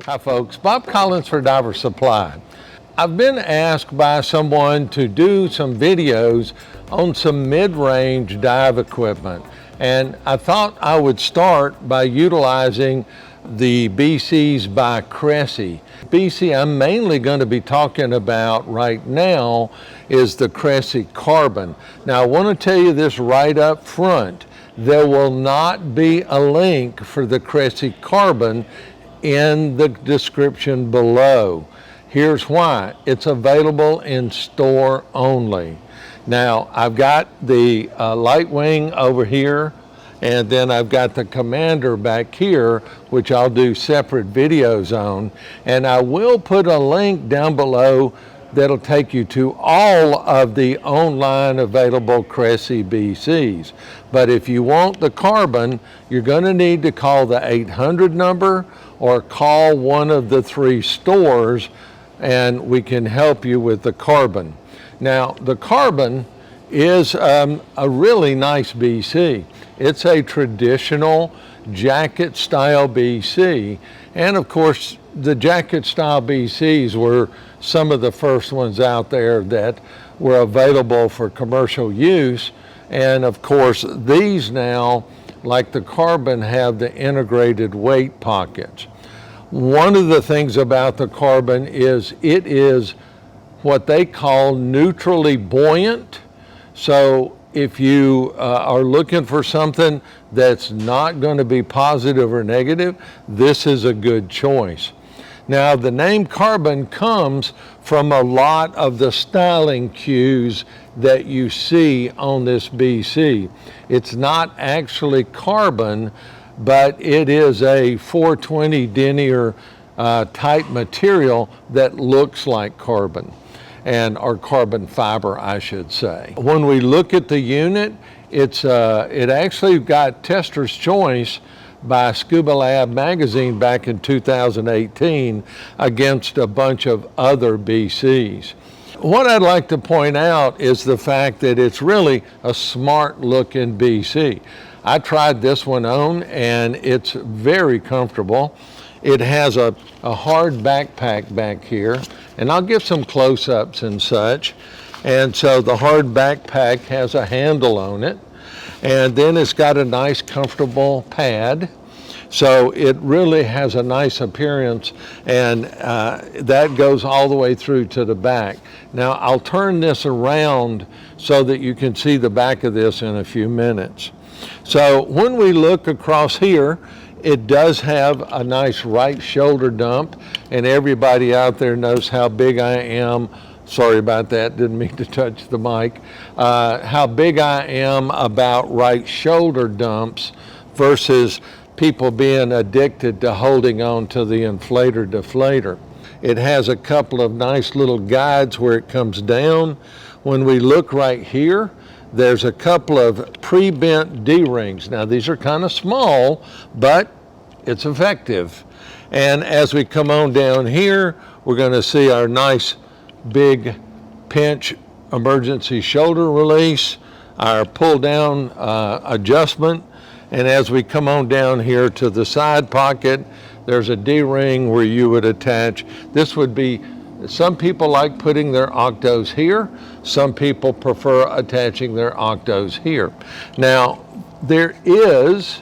Hi folks, Bob Collins for Diver Supply. I've been asked by someone to do some videos on some mid-range dive equipment, and I thought I would start by utilizing the BCs by Cressi. BC I'm mainly going to be talking about right now is the Cressi Carbon. Now I want to tell you this right up front. There will not be a link for the Cressi Carbon in the description below. Here's why. It's available in store only. Now, I've got the light wing over here, and then I've got the commander back here, which I'll do separate videos on. And I will put a link down below that'll take you to all of the online available Cressi BCs. But if you want the Carbon, you're going to need to call the 800 number or call one of the 3 stores, and we can help you with the Carbon. Now, the Carbon is a really nice BC. It's a traditional jacket style BC, and of course the jacket style BCs were some of the first ones out there that were available for commercial use. And of course these now, like the Carbon, have the integrated weight pockets. One of the things about the Carbon is it is what they call neutrally buoyant. So if you are looking for something that's not going to be positive or negative, this is a good choice. Now, the name Carbon comes from a lot of the styling cues that you see on this BC. It's not actually carbon, but it is a 420 denier type material that looks like carbon, or carbon fiber, I should say. When we look at the unit, it actually got Tester's Choice by Scuba Lab magazine back in 2018 against a bunch of other BCs. What I'd like to point out is the fact that it's really a smart looking BC. I tried this one on and it's very comfortable. It has a hard backpack back here, and I'll give some close-ups and such. And so the hard backpack has a handle on it, and then it's got a nice comfortable pad. So it really has a nice appearance, and that goes all the way through to the back. Now I'll turn this around so that you can see the back of this in a few minutes. So when we look across here, it does have a nice right shoulder dump, and everybody out there knows how big I am. Sorry about that, didn't mean to touch the mic. How big I am about right shoulder dumps versus people being addicted to holding on to the inflator deflator. It has a couple of nice little guides where it comes down. When we look right here, there's a couple of pre-bent D-rings. Now these are kind of small, but it's effective. And as we come on down here, we're going to see our nice big pinch emergency shoulder release, our pull down adjustment. And as we come on down here to the side pocket, there's a D-ring where you would attach. This would be, some people like putting their Octos here. Some people prefer attaching their Octos here. Now, there is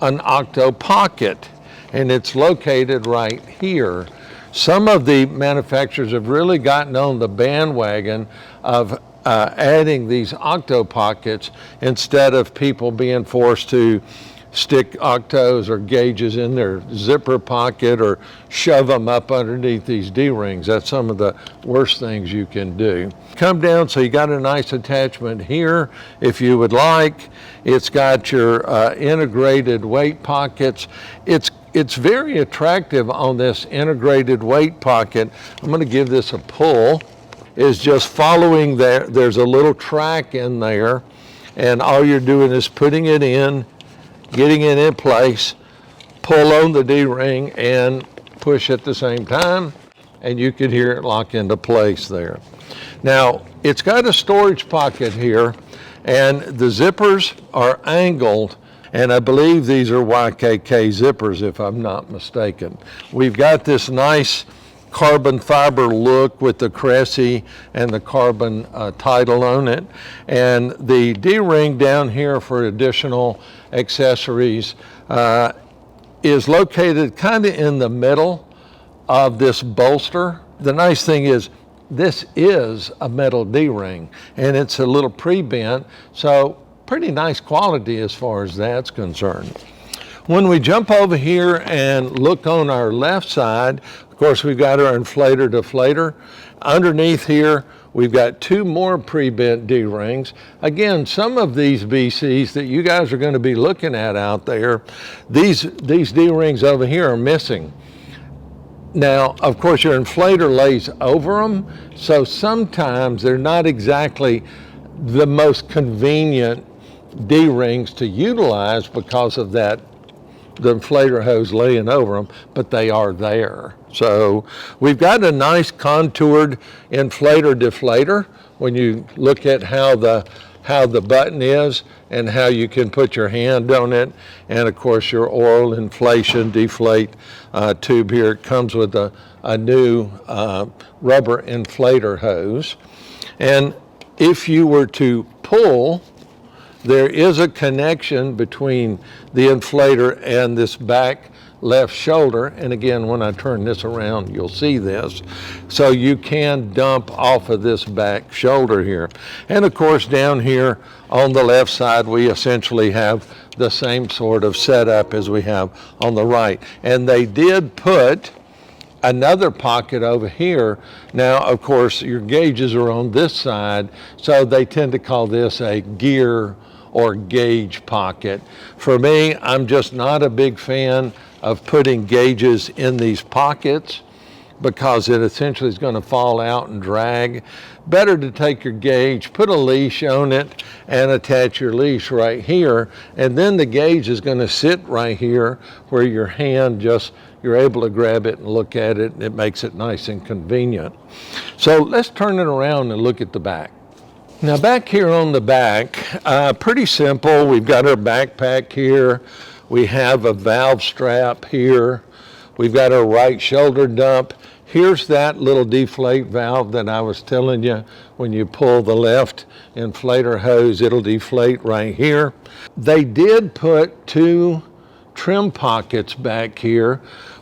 an Octo Pocket, and it's located right here. Some of the manufacturers have really gotten on the bandwagon of adding these Octo Pockets instead of people being forced to stick Octos or gauges in their zipper pocket or shove them up underneath these D-rings. That's some of the worst things you can do. Come down, so you got a nice attachment here if you would like. It's got your integrated weight pockets. It's very attractive on this integrated weight pocket. I'm going to give this a pull. Is just following there. There's a little track in there, and all you're doing is putting it in, getting it in place, pull on the D-ring and push at the same time, and you can hear it lock into place there. Now, it's got a storage pocket here, and the zippers are angled, And I believe these are YKK zippers, if I'm not mistaken. We've got this nice carbon fiber look with the Cressi and the carbon title on it. And the D-ring down here for additional accessories is located kind of in the middle of this bolster. The nice thing is this is a metal D-ring, and it's a little pre-bent, so pretty nice quality as far as that's concerned. When we jump over here and look on our left side, of course we've got our inflator deflator. Underneath here we've got two more pre-bent D-rings. Again, some of these BCs that you guys are going to be looking at out there, these D-rings over here are missing. Now, of course, your inflator lays over them, so sometimes they're not exactly the most convenient D-rings to utilize because of that, the inflator hose laying over them, but they are there. So we've got a nice contoured inflator deflator when you look at how the button is and how you can put your hand on it. And of course your oral inflation deflate tube here. It comes with a new rubber inflator hose. And if you were to pull, there is a connection between the inflator and this back left shoulder. And again, when I turn this around, you'll see this. So you can dump off of this back shoulder here. And of course, down here on the left side, we essentially have the same sort of setup as we have on the right. And they did put another pocket over here. Now, of course, your gauges are on this side, so they tend to call this a gear or gauge pocket. For me, I'm just not a big fan of putting gauges in these pockets because it essentially is going to fall out and drag. Better to take your gauge, put a leash on it, and attach your leash right here, and then the gauge is going to sit right here where your hand just, you're able to grab it and look at it, and it makes it nice and convenient. So let's turn it around and look at the back. Now back here on the back, pretty simple. We've got our backpack here. We have a valve strap here. We've got our right shoulder dump. Here's that little deflate valve that I was telling you. When you pull the left inflator hose, it'll deflate right here. They did put two trim pockets back here,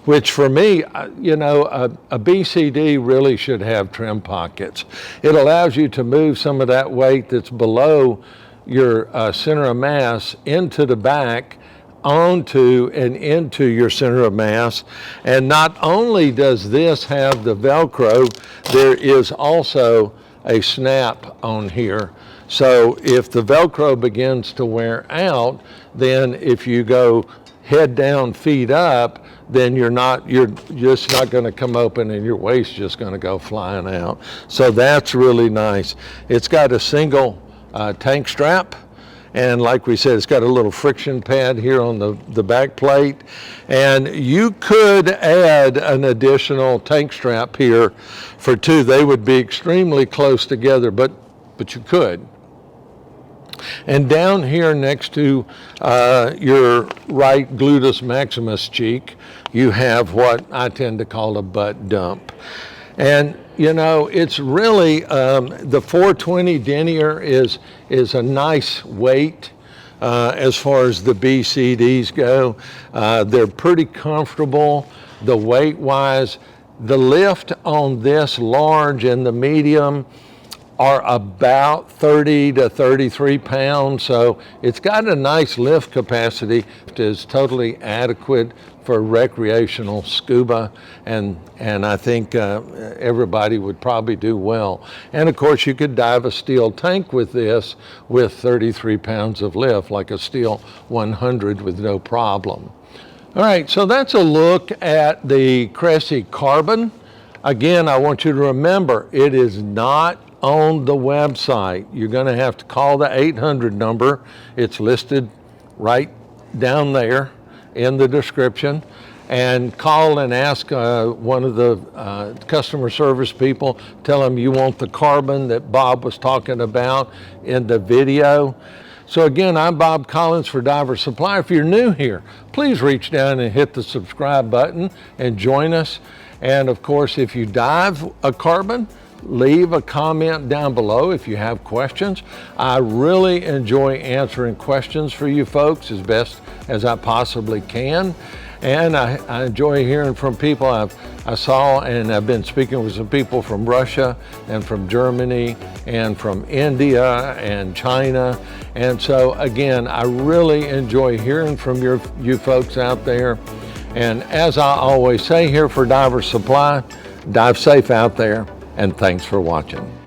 which for me, you know, a BCD really should have trim pockets. It allows you to move some of that weight that's below your center of mass into the back, onto and into your center of mass. And not only does this have the Velcro, there is also a snap on here. So if the Velcro begins to wear out, then if you go head down, feet up, then you're just not going to come open and your waist just going to go flying out. So that's really nice. It's got a single tank strap. And like we said, it's got a little friction pad here on the back plate. And you could add an additional tank strap here for two. They would be extremely close together, but you could. And down here next to your right gluteus maximus cheek, you have what I tend to call a butt dump. And you know, it's really, the 420 denier is a nice weight as far as the BCDs go. They're pretty comfortable, the weight-wise. The lift on this large and the medium are about 30 to 33 pounds, so it's got a nice lift capacity. It is totally adequate for recreational scuba, and I think everybody would probably do well. And of course, you could dive a steel tank with this with 33 pounds of lift, like a steel 100 with no problem. All right, so that's a look at the Cressi Carbon. Again, I want you to remember, it is not on the website. You're going to have to call the 800 number. It's listed right down there in the description, and call and ask one of the customer service people. Tell them you want the Carbon that Bob was talking about in the video. So again, I'm Bob Collins for Diver Supply. If you're new here, please reach down and hit the subscribe button and join us. And of course, if you dive a carbon, leave a comment down below if you have questions. I really enjoy answering questions for you folks as best as I possibly can. And I enjoy hearing from people. I saw and I've been speaking with some people from Russia and from Germany and from India and China. And so again, I really enjoy hearing from you folks out there. And as I always say here for Diver Supply, dive safe out there, and thanks for watching.